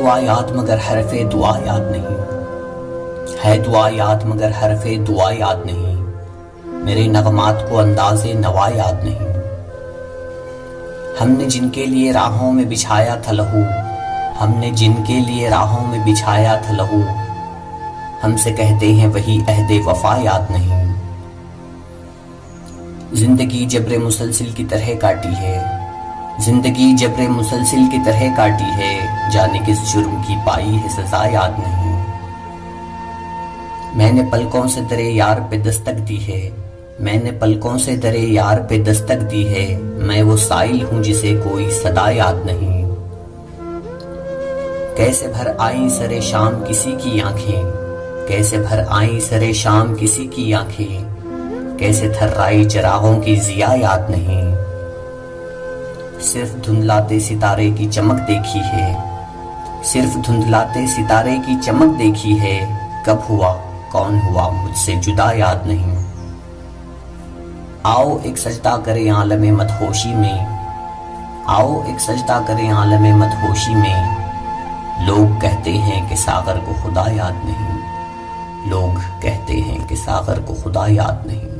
دعا یاد مگر حرف دعا یاد نہیں، ہے دعا یاد مگر حرف دعا یاد نہیں، میرے نغمات کو انداز نوا یاد نہیں۔ ہم نے جن کے لیے راہوں میں بچھایا تھا لہو، ہم نے جن کے لیے راہوں میں بچھایا تھا لہو، ہم سے کہتے ہیں وہی عہد وفا یاد نہیں۔ زندگی جبر مسلسل کی طرح کاٹی ہے، زندگی جبر مسلسل کی طرح کاٹی ہے، جانے کس جرم کی پائی ہے سزا یاد نہیں۔ میں نے پلکوں سے درے یار پہ دستک دی ہے، میں نے پلکوں سے درے یار پہ دستک دی ہے، میں وہ سائل ہوں جسے کوئی صدا یاد نہیں۔ کیسے بھر آئیں سرے شام کسی کی آنکھیں، کیسے بھر آئیں سرے شام کسی کی آنکھیں، کیسے تھرائی چراغوں کی ضیا یاد نہیں۔ صرف دھندلاتے ستارے کی چمک دیکھی ہے، صرف دھندلاتے ستارے کی چمک دیکھی ہے، کب ہوا کون ہوا مجھ سے جدا یاد نہیں۔ آؤ ایک سجدہ کریں عالم مدہوشی میں، آؤ ایک سجدہ کریں عالم مدہوشی میں، لوگ کہتے ہیں کہ ساغر کو خدا یاد نہیں، لوگ کہتے ہیں کہ ساغر کو خدا یاد نہیں۔